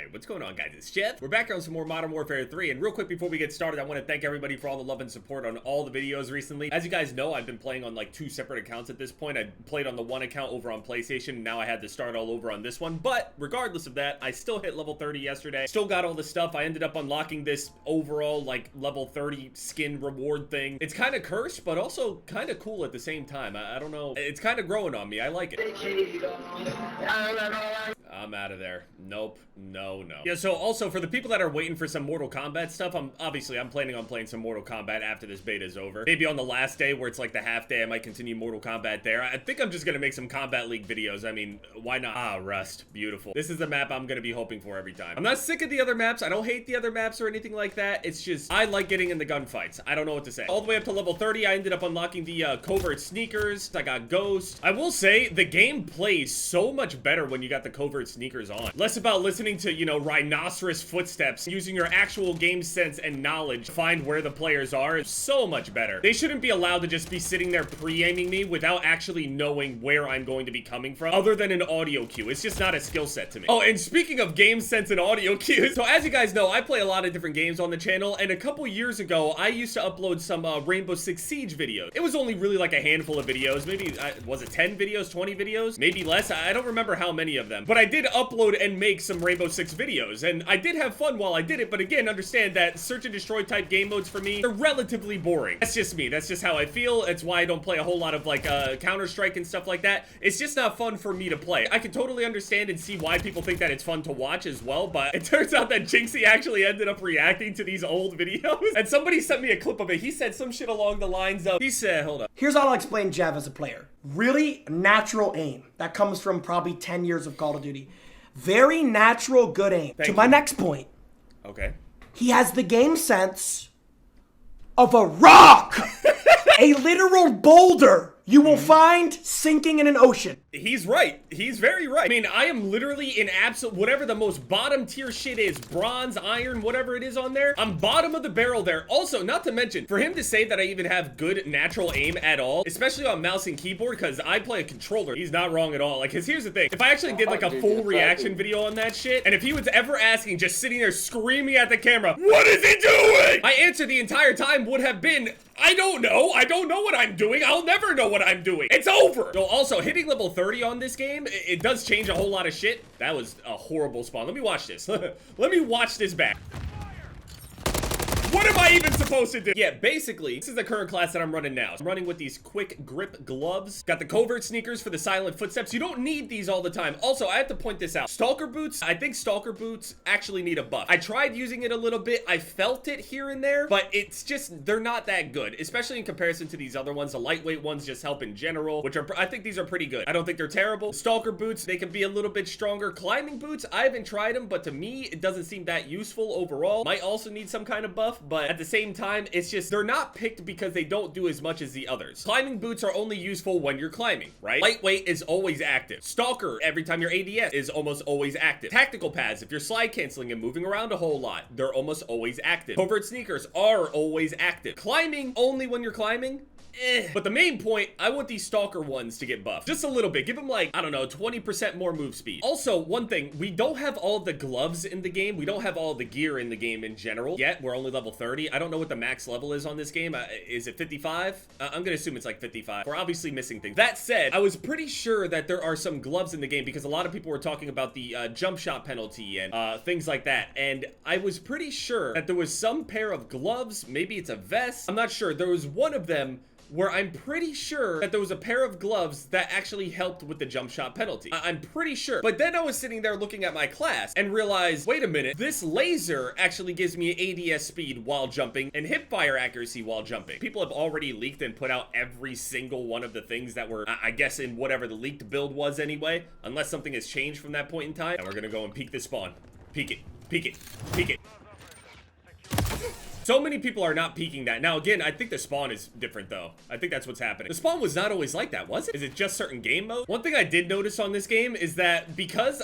Alright, what's going on, guys? It's Jeff. We're back on some more Modern Warfare 3, and real quick before we get started, I want to thank everybody for all the love and support on all the videos recently. As you guys know, I've been playing on like 2 separate accounts at this point. I played on the one account over on PlayStation, and now I had to start all over on this one. But regardless of that, I still hit level 30 yesterday. Still got all the stuff. I ended up unlocking this overall like level 30 skin reward thing. It's kind of cursed, but also kind of cool at the same time. I don't know. It's kind of growing on me. I like it. I'm out of there. Nope. No. Yeah, so also for the people that are waiting for some Mortal Kombat stuff, I'm planning on playing some Mortal Kombat after this beta is over. Maybe on the last day where it's like the half day, I might continue Mortal Kombat there. I think I'm just gonna make some Combat League videos. I mean, why not? Ah, Rust. Beautiful. This is the map I'm gonna be hoping for every time. I'm not sick of the other maps. I don't hate the other maps or anything like that. It's just, I like getting in the gunfights. I don't know what to say. All the way up to level 30, I ended up unlocking the covert sneakers. I got Ghost. I will say, the game plays so much better when you got the covert sneakers on. Less about listening to, you know, rhinoceros footsteps, using your actual game sense and knowledge to find where the players are is so much better. They shouldn't be allowed to just be sitting there pre-aiming me without actually knowing where I'm going to be coming from, other than an audio cue. It's just not a skill set to me. Oh, and speaking of game sense and audio cues, so as you guys know, I play a lot of different games on the channel, and a couple years ago, I used to upload some Rainbow Six Siege videos. It was only really like a handful of videos, maybe, was it 10 videos, 20 videos? Maybe less, I don't remember how many of them, but I did upload and make some Rainbow Six videos, and I did have fun while I did it, but again, understand that search and destroy type game modes for me, they're relatively boring. That's just me, that's just how I feel. It's why I don't play a whole lot of like Counter-Strike and stuff like that. It's just not fun for me to play. I can totally understand and see why people think that it's fun to watch as well, but it turns out that Jinxie actually ended up reacting to these old videos, and somebody sent me a clip of it. He said some shit along the lines of, he said, hold up. Here's how I'll explain Jeff as a player. Really natural aim. That comes from probably 10 years of Call of Duty. Very natural, good aim. Thank to my you. next point. Okay. He has the game sense of a rock. A literal boulder you will find sinking in an ocean. He's right. He's very right. I mean, I am literally in absolute, whatever the most bottom tier shit is, bronze, iron, whatever it is on there, I'm bottom of the barrel there. Also, not to mention, for him to say that I even have good natural aim at all, especially on mouse and keyboard, because I play a controller, he's not wrong at all. Like, because here's the thing, if I actually did like a full reaction video on that shit, and if he was ever asking, just sitting there screaming at the camera, what is he doing? My answer the entire time would have been, I don't know. I don't know what I'm doing. I'll never know what I'm doing. It's over. So also, hitting level 30 on this game, it does change a whole lot of shit. That was a horrible spawn. Let me watch this. Let me watch this back. What am I even supposed to do? Yeah, basically, this is the current class that I'm running now. I'm running with these quick grip gloves. Got the covert sneakers for the silent footsteps. You don't need these all the time. Also, I have to point this out. Stalker boots, I think Stalker boots actually need a buff. I tried using it a little bit. I felt it here and there, but it's just, they're not that good, especially in comparison to these other ones. The lightweight ones just help in general, which are, I think these are pretty good. I don't think they're terrible. Stalker boots, they can be a little bit stronger. Climbing boots, I haven't tried them, but to me, it doesn't seem that useful overall. Might also need some kind of buff, but at the same time, it's just, they're not picked because they don't do as much as the others. Climbing boots are only useful when you're climbing, right? Lightweight is always active. Stalker, every time your ADS is almost always active. Tactical pads, if you're slide canceling and moving around a whole lot, they're almost always active. Covert sneakers are always active. Climbing, only when you're climbing, But the main point, I want these Stalker ones to get buffed. Just a little bit. Give them like, I don't know, 20% more move speed. Also, one thing, we don't have all the gloves in the game. We don't have all the gear in the game in general yet. We're only level 30. I don't know what the max level is on this game. Is it 55? I'm gonna assume it's like 55. We're obviously missing things. That said, I was pretty sure that there are some gloves in the game because a lot of people were talking about the jump shot penalty and things like that. And I was pretty sure that there was some pair of gloves. Maybe it's a vest. I'm not sure. There was one of them where I'm pretty sure that there was a pair of gloves that actually helped with the jump shot penalty. I'm pretty sure. But then I was sitting there looking at my class and realized, wait a minute, this laser actually gives me ADS speed while jumping and hip fire accuracy while jumping. People have already leaked and put out every single one of the things that were, I guess, in whatever the leaked build was anyway, unless something has changed from that point in time. And we're gonna go and peek this spawn. Peek it, peek it, peek it. So many people are not peeking that. Now, again, I think the spawn is different, though. I think that's what's happening. The spawn was not always like that, was it? Is it just certain game mode? One thing I did notice on this game is that because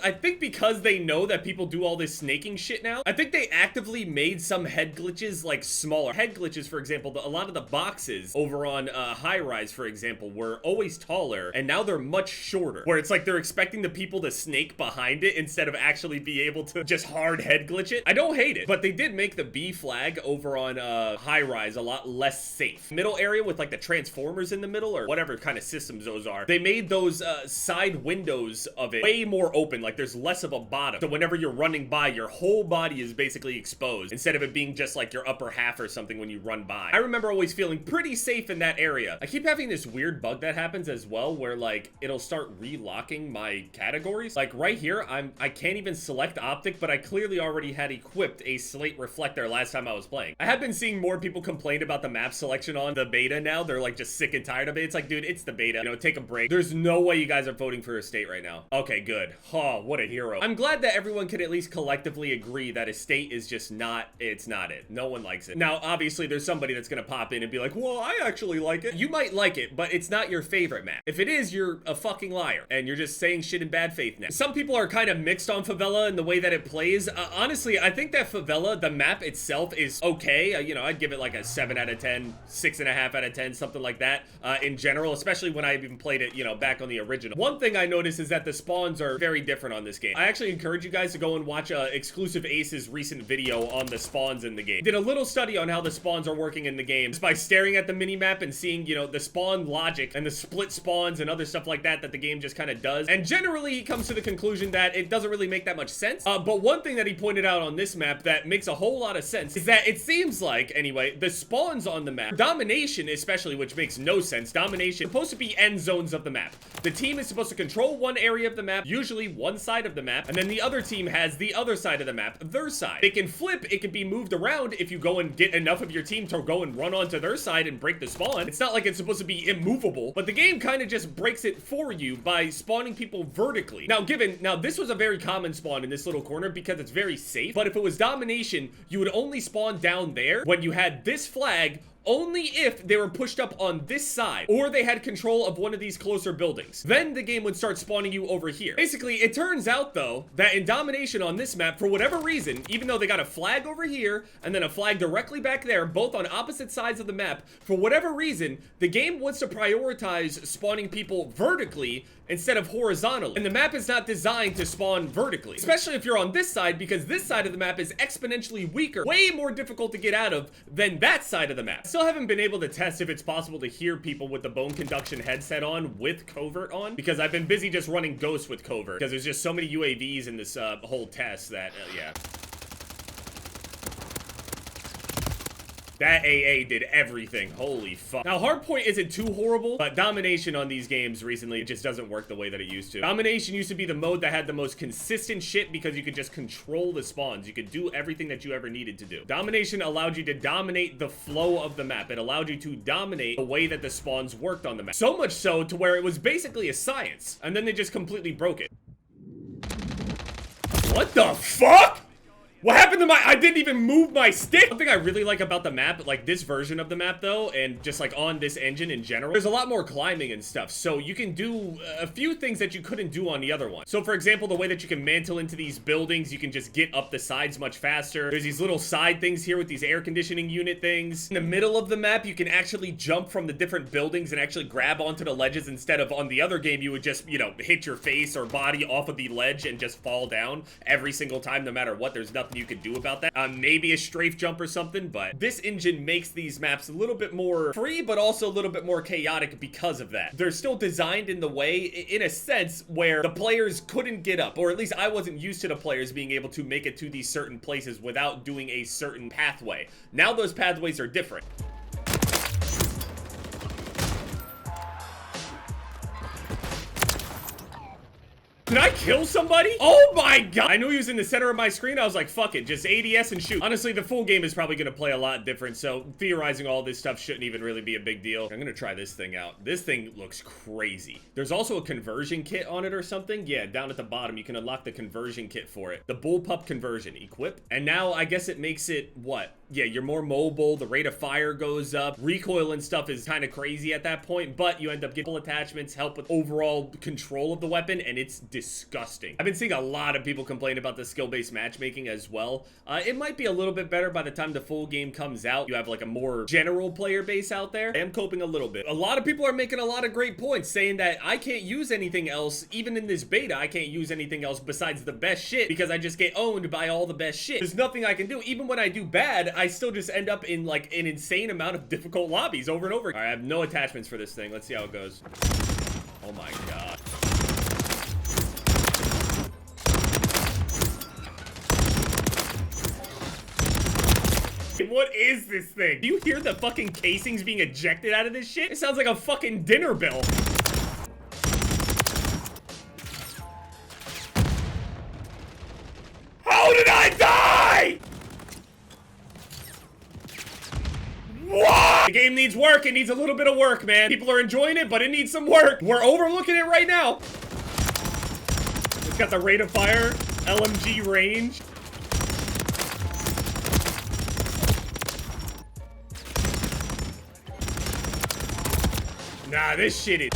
they know that people do all this snaking shit now, I think they actively made some head glitches, like, smaller. Head glitches, for example, a lot of the boxes over on High Rise, for example, were always taller, and now they're much shorter, where it's like they're expecting the people to snake behind it instead of actually be able to just hard head glitch it. I don't hate it, but they did make the B flag over on High Rise a lot less safe. Middle area with like the transformers in the middle or whatever kind of systems those are, they made those side windows of it way more open, like there's less of a bottom. So whenever you're running by, your whole body is basically exposed instead of it being just like your upper half or something when you run by. I remember always feeling pretty safe in that area. I keep having this weird bug that happens as well where like it'll start relocking my categories. Like right here, I can't even select optic, but I clearly already had equipped a slate reflector last time I was playing. I have been seeing more people complain about the map selection on the beta now. They're like just sick and tired of it. It's like, dude, it's the beta. You know, take a break. There's no way you guys are voting for Estate right now. Okay, good. Oh, what a hero. I'm glad that everyone could at least collectively agree that Estate is just not, it's not it. No one likes it. Now, obviously, there's somebody that's gonna pop in and be like, well, I actually like it. You might like it, but it's not your favorite map. If it is, you're a fucking liar, and you're just saying shit in bad faith now. Some people are kind of mixed on Favela and the way that it plays. Honestly, I think that Favela, the map itself, is okay. You know, I'd give it like a 7 out of 10, 6.5 out of 10, something like that, in general, especially when I even played it, you know, back on the original. One thing I noticed is that the spawns are very different on this game. I actually encourage you guys to go and watch Exclusive Ace's recent video on the spawns in the game. Did a little study on how the spawns are working in the game just by staring at the mini-map and seeing, you know, the spawn logic and the split spawns and other stuff like that that the game just kind of does. And generally, he comes to the conclusion that it doesn't really make that much sense. But one thing that he pointed out on this map that makes a whole lot of sense is that it seems like, anyway, the spawns on the map, Domination especially, which makes no sense, Domination is supposed to be end zones of the map. The team is supposed to control one area of the map, usually one side of the map, and then the other team has the other side of the map, their side. They can flip, it can be moved around if you go and get enough of your team to go and run onto their side and break the spawn. It's not like it's supposed to be immovable, but the game kind of just breaks it for you by spawning people vertically. Now, this was a very common spawn in this little corner because it's very safe, but if it was Domination, you would only spawn down there when you had this flag only if they were pushed up on this side or they had control of one of these closer buildings. Then the game would start spawning you over here. Basically, it turns out though that in Domination on this map, for whatever reason, even though they got a flag over here and then a flag directly back there, both on opposite sides of the map, for whatever reason, the game wants to prioritize spawning people vertically instead of horizontally. And the map is not designed to spawn vertically, especially if you're on this side, because this side of the map is exponentially weaker, way more difficult to get out of than that side of the map. Still haven't been able to test if it's possible to hear people with the bone conduction headset on with covert on, because I've been busy just running ghost with covert because there's just so many UAVs in this whole test that, yeah. That AA did everything. Holy fuck. Now, Hardpoint isn't too horrible, but Domination on these games recently, it just doesn't work the way that it used to. Domination used to be the mode that had the most consistent shit because you could just control the spawns. You could do everything that you ever needed to do. Domination allowed you to dominate the flow of the map. It allowed you to dominate the way that the spawns worked on the map. So much so to where it was basically a science, and then they just completely broke it. What the fuck? What happened to my, I didn't even move my stick. One thing I really like about the map, like this version of the map though, and just like on this engine in general, there's a lot more climbing and stuff. So you can do a few things that you couldn't do on the other one. So for example, the way that you can mantle into these buildings, you can just get up the sides much faster. There's these little side things here with these air conditioning unit things. In the middle of the map, you can actually jump from the different buildings and actually grab onto the ledges instead of on the other game, you would just, you know, hit your face or body off of the ledge and just fall down every single time, no matter what. There's nothing you could do about that. Maybe a strafe jump or something, but this engine makes these maps a little bit more free, but also a little bit more chaotic because of that. They're still designed in the way, in a sense, where the players couldn't get up, or at least I wasn't used to the players being able to make it to these certain places without doing a certain pathway. Now those pathways are different. Did I kill somebody? Oh my god! I knew he was in the center of my screen. I was like, fuck it, just ADS and shoot. Honestly, the full game is probably gonna play a lot different, so theorizing all this stuff shouldn't even really be a big deal. I'm gonna try this thing out. This thing looks crazy. There's also a conversion kit on it or something. Yeah, down at the bottom, you can unlock the conversion kit for it. The bullpup conversion. Equip. And now I guess it makes it, what? yeah, you're more mobile, the rate of fire goes up, recoil and stuff is kind of crazy at that point, but you end up getting full attachments, help with overall control of the weapon, and it's disgusting. I've been seeing a lot of people complain about the skill-based matchmaking as well. It might be a little bit better by the time the full game comes out. You have like a more general player base out there. I am coping a little bit. A lot of people are making a lot of great points, saying that I can't use anything else, even in this beta, I can't use anything else besides the best shit because I just get owned by all the best shit. There's nothing I can do. Even when I do bad, I still just end up in like an insane amount of difficult lobbies over and over. All right, I have no attachments for this thing. Let's see how it goes. Oh my god. What is this thing? Do you hear the fucking casings being ejected out of this shit? It sounds like a fucking dinner bell. How did I die? What? The game needs work. It needs a little bit of work, man. People are enjoying it, but it needs some work. We're overlooking it right now. It's got the rate of fire, LMG range. Nah, this shit is...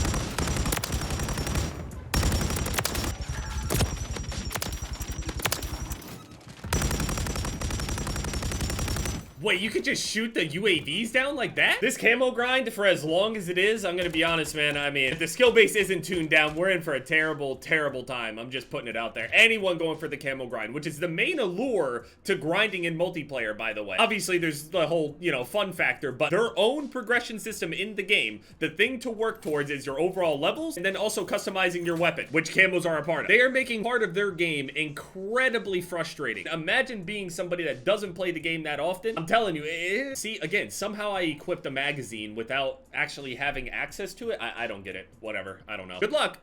Wait, you could just shoot the UAVs down like that? This camo grind, for as long as it is, I'm gonna be honest, man, I mean, if the skill base isn't tuned down, we're in for a terrible, terrible time. I'm just putting it out there. Anyone going for the camo grind, which is the main allure to grinding in multiplayer, by the way. Obviously, there's the whole, you know, fun factor, but their own progression system in the game, the thing to work towards is your overall levels, and then also customizing your weapon, which camos are a part of. They are making part of their game incredibly frustrating. Imagine being somebody that doesn't play the game that often. I'm telling you, see, again, somehow I equipped a magazine without actually having access to it. I don't get it. Whatever. I don't know. Good luck.